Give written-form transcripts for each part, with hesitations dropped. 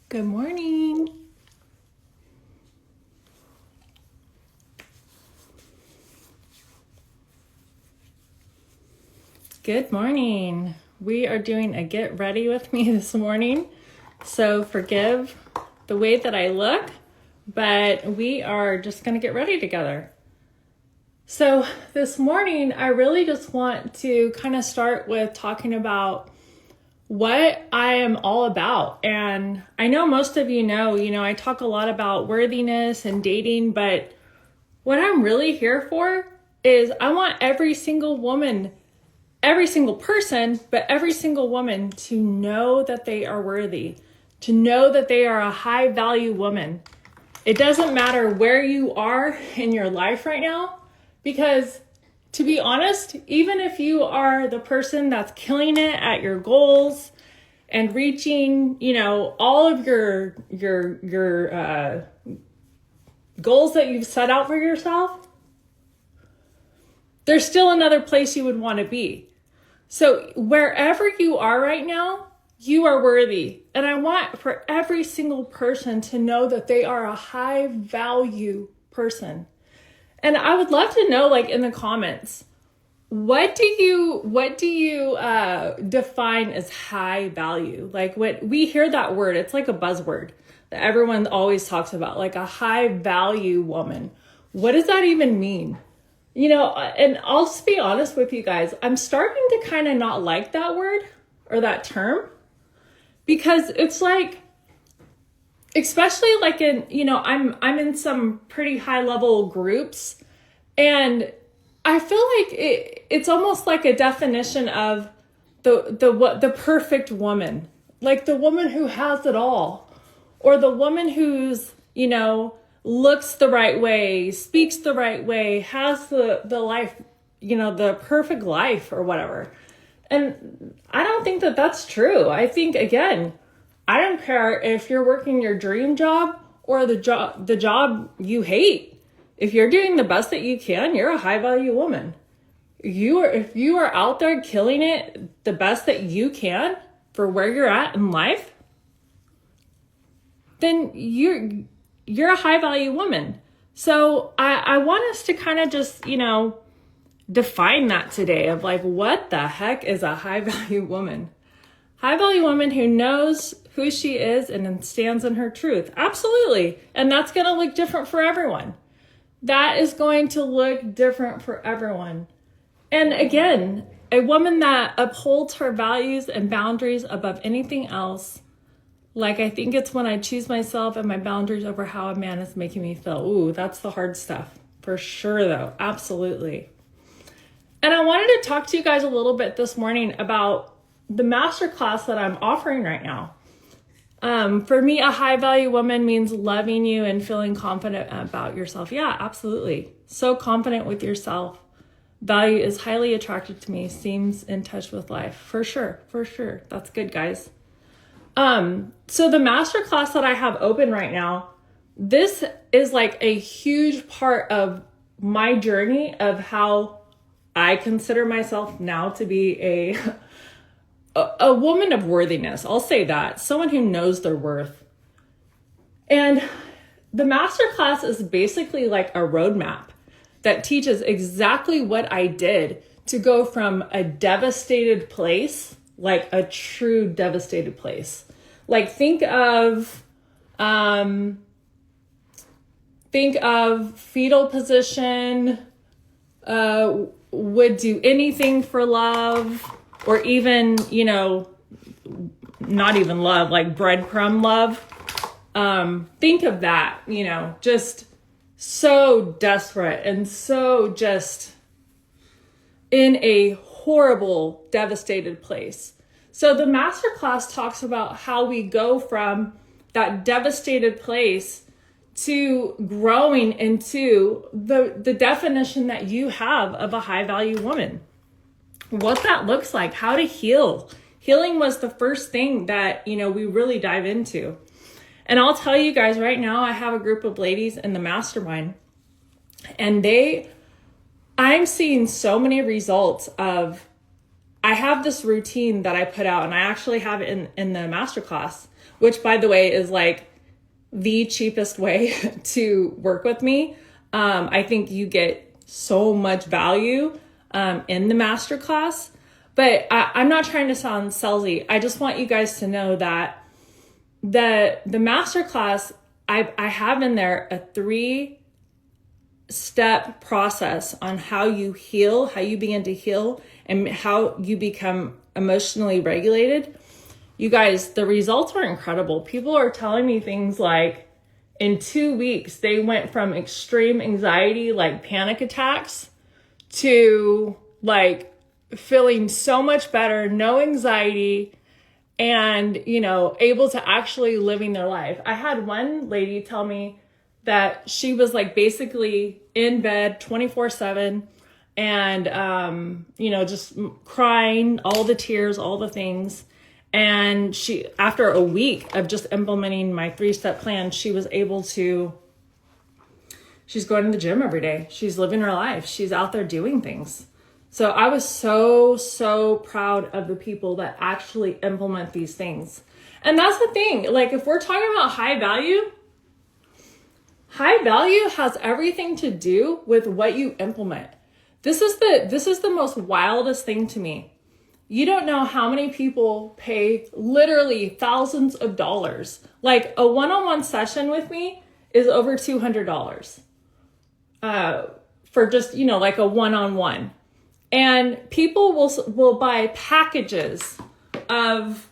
Good morning. Good morning. We are doing a get ready with me this morning. So forgive the way that I look, but we are just going to get ready together. So this morning, I really just want to kind of start with talking about what I am all about. And I know most of you know, I talk a lot about worthiness and dating, but what I'm really here for is I want every single woman, every single person, but every single woman to know that they are worthy, to know that they are a high value woman. It doesn't matter where you are in your life right now, because to be honest, even if you are the person that's killing it at your goals and reaching, all of your goals that you've set out for yourself, there's still another place you would want to be. So wherever you are right now, you are worthy. And I want for every single person to know that they are a high value person. And I would love to know, in the comments, what do you define as high value? What we hear that word, it's like a buzzword that everyone always talks about, like a high value woman. What does that even mean? And I'll just be honest with you guys, I'm starting to kind of not like that word or that term, because it's especially I'm in some pretty high level groups, and I feel like it's almost like a definition of the perfect woman, like the woman who has it all, or the woman who's, looks the right way, speaks the right way, has the life, the perfect life or whatever. And I don't think that that's true. I think, again, I don't care if you're working your dream job or the job you hate. If you're doing the best that you can, you're a high value woman. If you are out there killing it the best that you can for where you're at in life, then you're a high value woman. So I want us to kind of just, define that today of what the heck is a high value woman? High value woman who knows who she is and stands in her truth. Absolutely. And that's going to look different for everyone. That is going to look different for everyone. And again, a woman that upholds her values and boundaries above anything else. I think it's when I choose myself and my boundaries over how a man is making me feel. Ooh, that's the hard stuff. For sure, though. Absolutely. And I wanted to talk to you guys a little bit this morning about the masterclass that I'm offering right now. For me, a high value woman means loving you and feeling confident about yourself. Yeah, absolutely. So confident with yourself. Value is highly attracted to me, seems in touch with life. For sure. That's good, guys. So the masterclass that I have open right now, this is a huge part of my journey of how I consider myself now to be a woman of worthiness. I'll say that. Someone who knows their worth. And the masterclass is basically like a roadmap that teaches exactly what I did to go from a devastated place, like a true devastated place. Think of fetal position, would do anything for love, or even, not even love, like breadcrumb love. Think of that, just so desperate and so just in a horrible, devastated place. So the masterclass talks about how we go from that devastated place to growing into the definition that you have of a high value woman. What that looks like, how to heal. Healing was the first thing that, we really dive into. And I'll tell you guys right now, I have a group of ladies in the mastermind, and I'm seeing so many results I have this routine that I put out, and I actually have it in the masterclass, which by the way is like the cheapest way to work with me. I think you get so much value in the masterclass, but I'm not trying to sound salesy. I just want you guys to know that the masterclass, I have in there a 3-step process on how you heal, how you begin to heal, and how you become emotionally regulated. You guys, the results are incredible. People are telling me things like in 2 weeks, they went from extreme anxiety, like panic attacks, to like feeling so much better, no anxiety, and, you know, able to actually living their life. I had one lady tell me that she was like basically in bed 24/7 and, you know, just crying, all the tears, all the things. And she, after a week of just implementing my 3-step plan, she was able to, she's going to the gym every day. She's living her life. She's out there doing things. So I was so proud of the people that actually implement these things. And that's the thing. Like if we're talking about high value has everything to do with what you implement. This is the most wildest thing to me. You don't know how many people pay literally thousands of dollars. Like a one-on-one session with me is over $200 for just, you know, like a one-on-one. And people will buy packages of,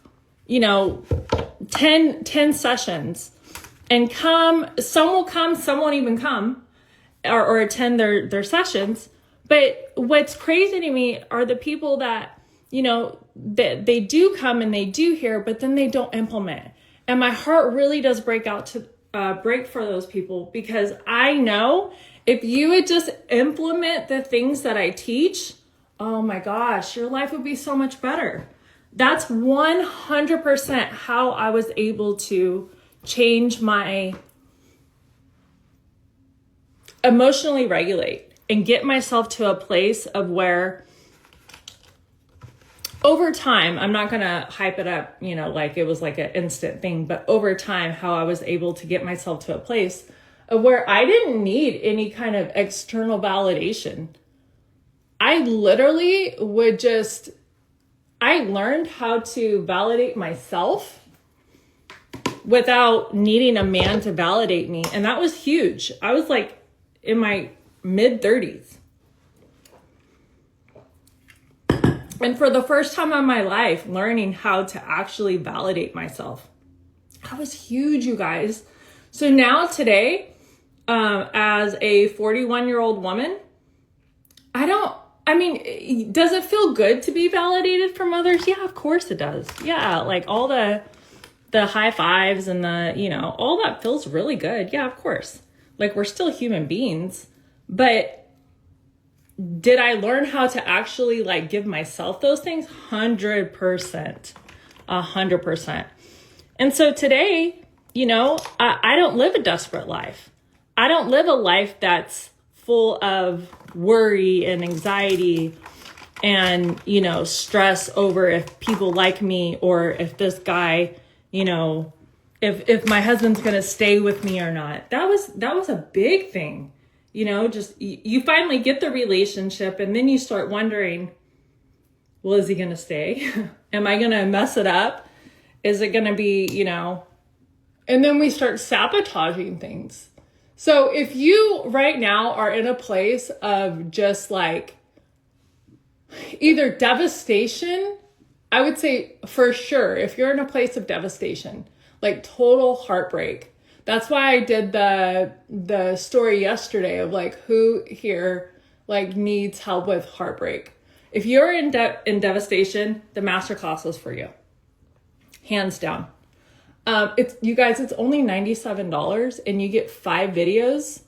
you know, 10 sessions and come. Some will come, some won't even come or attend their sessions. But what's crazy to me are the people that, you know, that they do come and they do hear, but then they don't implement. And my heart really does break for those people, because I know if you would just implement the things that I teach, oh my gosh, your life would be so much better. That's 100% how I was able to change my emotionally regulate and get myself to a place of where over time, I'm not going to hype it up, you know, like it was like an instant thing, but over time, how I was able to get myself to a place of where I didn't need any kind of external validation. I literally would just, I learned how to validate myself without needing a man to validate me. And that was huge. I was like in my mid-30s. And for the first time in my life, learning how to actually validate myself. That was huge, you guys. So now today, as a 41-year-old woman, does it feel good to be validated from others? Yeah, of course it does. Yeah, like all the high fives and the, you know, all that feels really good. Yeah, of course. Like we're still human beings, but did I learn how to actually like give myself those things? 100%. 100%. And so today, you know, I don't live a desperate life. I don't live a life that's full of worry and anxiety and, you know, stress over if people like me or if this guy, you know, if my husband's going to stay with me or not. That was a big thing. You know, just you finally get the relationship and then you start wondering, well, is he going to stay? Am I going to mess it up? Is it going to be, you know, and then we start sabotaging things. So if you right now are in a place of just like either devastation, I would say for sure, if you're in a place of devastation, like total heartbreak. That's why I did the story yesterday of like who here like needs help with heartbreak. If you're in devastation, the masterclass is for you, hands down. You guys, it's only $97 and you get 5 videos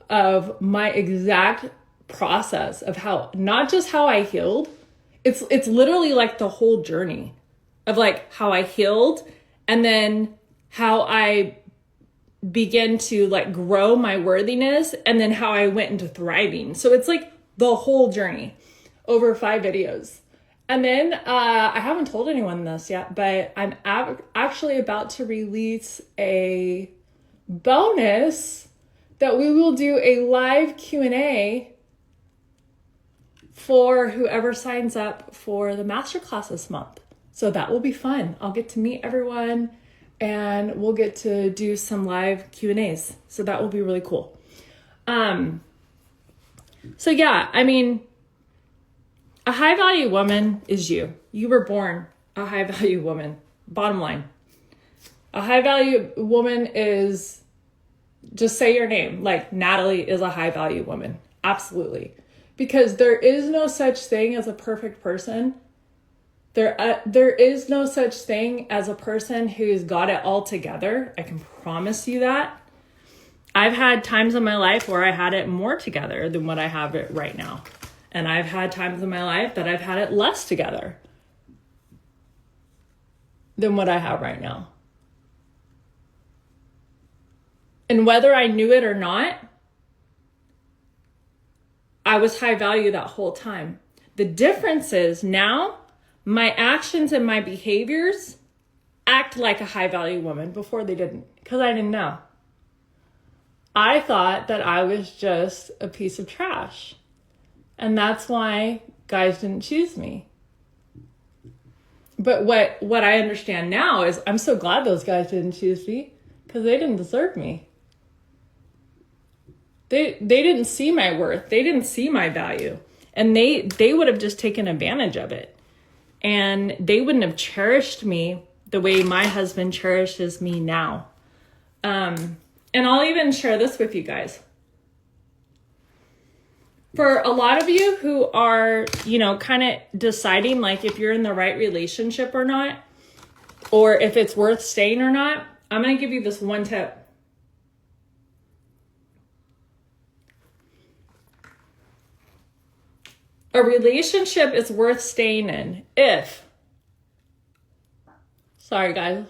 of my exact process of how, not just how I healed. It's literally like the whole journey of like how I healed and then how I begin to like grow my worthiness and then how I went into thriving. So it's like the whole journey over 5 videos. And then I haven't told anyone this yet, but I'm actually about to release a bonus that we will do a live Q&A for whoever signs up for the masterclass this month. So that will be fun. I'll get to meet everyone and we'll get to do some live Q&As. So that will be really cool. So yeah, I mean, a high value woman is you. You were born a high value woman. Bottom line. A high value woman is, just say your name. Like Natalie is a high value woman. Absolutely. Because there is no such thing as a perfect person. There is no such thing as a person who's got it all together. I can promise you that. I've had times in my life where I had it more together than what I have it right now. And I've had times in my life that I've had it less together than what I have right now. And whether I knew it or not, I was high value that whole time. The difference is now my actions and my behaviors act like a high value woman. Before they didn't, because I didn't know. I thought that I was just a piece of trash. And that's why guys didn't choose me. But what I understand now is I'm so glad those guys didn't choose me because they didn't deserve me. They didn't see my worth. They didn't see my value. And they would have just taken advantage of it. And they wouldn't have cherished me the way my husband cherishes me now. And I'll even share this with you guys. For a lot of you who are, kind of deciding like if you're in the right relationship or not, or if it's worth staying or not, I'm going to give you this one tip. A relationship is worth staying in if, sorry guys.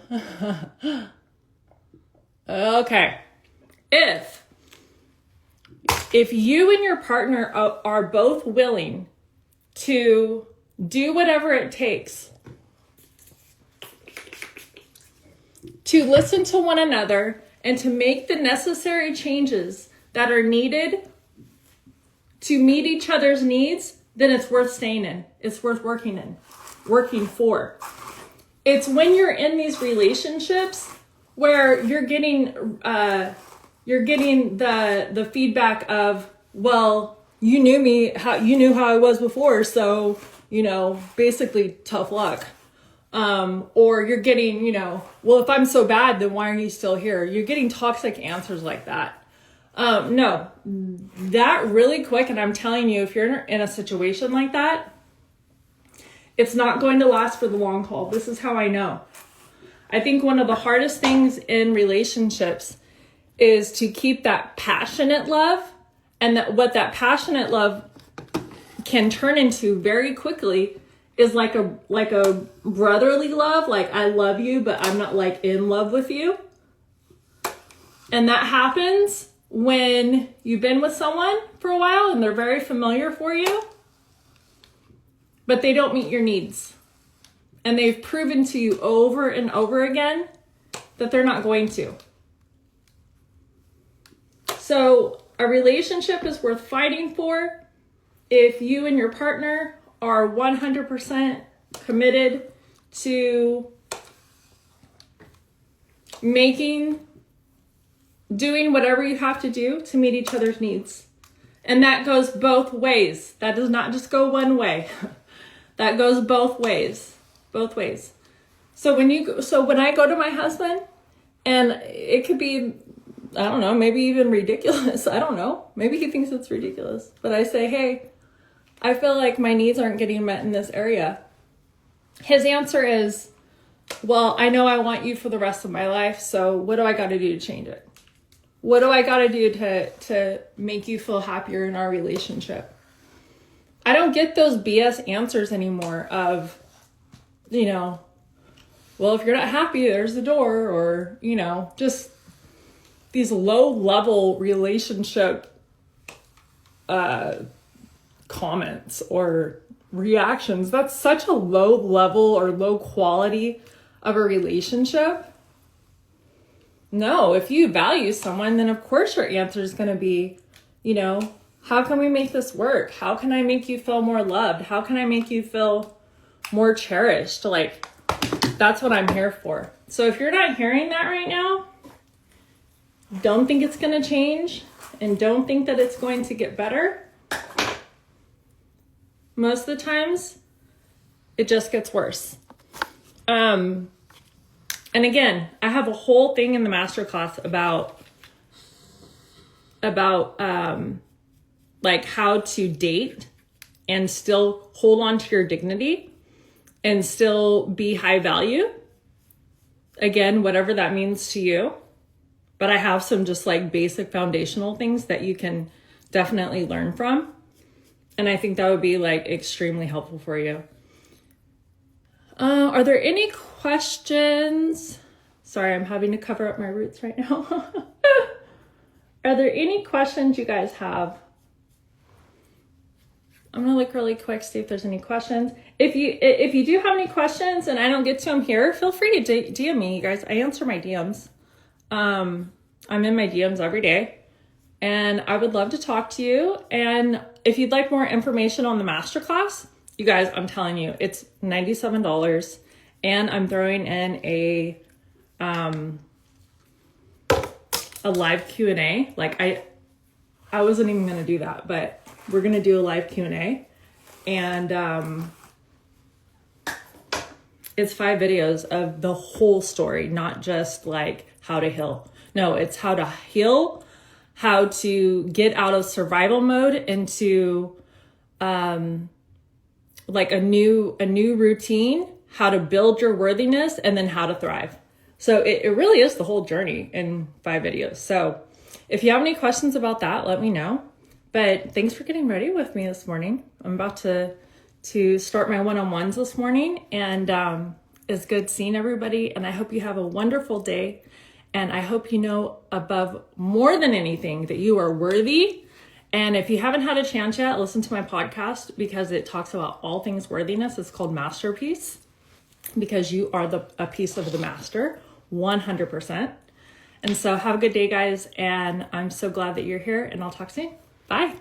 Okay. If you and your partner are both willing to do whatever it takes to listen to one another and to make the necessary changes that are needed to meet each other's needs, then it's worth staying in. It's worth working for. It's when you're in these relationships where you're getting the feedback of, well, you knew how I was before, so, basically tough luck. Or you're getting, well, if I'm so bad, then why are you still here? You're getting toxic answers like that. No, that really quick. And I'm telling you, if you're in a situation like that, it's not going to last for the long haul. This is how I know. I think one of the hardest things in relationships is to keep that passionate love, and that what that passionate love can turn into very quickly is like a brotherly love. Like, I love you, but I'm not like in love with you. And that happens when you've been with someone for a while and they're very familiar for you, but they don't meet your needs. And they've proven to you over and over again that they're not going to. So a relationship is worth fighting for if you and your partner are 100% committed to doing whatever you have to do to meet each other's needs. And that goes both ways. That does not just go one way. That goes both ways. Both ways. So when I go to my husband, and it could be, I don't know, maybe even ridiculous. I don't know. Maybe he thinks it's ridiculous. But I say, hey, I feel like my needs aren't getting met in this area. His answer is, well, I know I want you for the rest of my life, so what do I got to do to change it? What do I got to do to make you feel happier in our relationship? I don't get those BS answers anymore of, well, if you're not happy, there's the door, or, just these low-level relationship comments or reactions. That's such a low level or low quality of a relationship. No, if you value someone, then of course your answer is going to be, you know, how can we make this work? How can I make you feel more loved? How can I make you feel more cherished? Like, that's what I'm here for. So if you're not hearing that right now, don't think it's going to change and don't think that it's going to get better. Most of the times, it just gets worse. And again, I have a whole thing in the masterclass about like how to date and still hold on to your dignity and still be high value. Again, whatever that means to you. But I have some just like basic foundational things that you can definitely learn from. And I think that would be like extremely helpful for you. Are there any questions? Sorry, I'm having to cover up my roots right now. Are there any questions you guys have? I'm gonna look really quick, see if there's any questions. If you do have any questions and I don't get to them here, feel free to DM me, you guys. I answer my DMs. I'm in my DMs every day and I would love to talk to you. And if you'd like more information on the masterclass, you guys, I'm telling you, it's $97 and I'm throwing in a live Q&A. Like I wasn't even going to do that, but we're going to do a live Q&A and it's 5 videos of the whole story, not just like how to heal. No, it's how to heal, how to get out of survival mode into like a new routine, how to build your worthiness, and then how to thrive. So it really is the whole journey in 5 videos. So if you have any questions about that, let me know. But thanks for getting ready with me this morning. I'm about to start my one-on-ones this morning, and it's good seeing everybody. And I hope you have a wonderful day. And I hope you know above more than anything that you are worthy. And if you haven't had a chance yet, listen to my podcast because it talks about all things worthiness. It's called Masterpiece because you are a piece of the master, 100%. And so have a good day, guys. And I'm so glad that you're here, and I'll talk soon. Bye.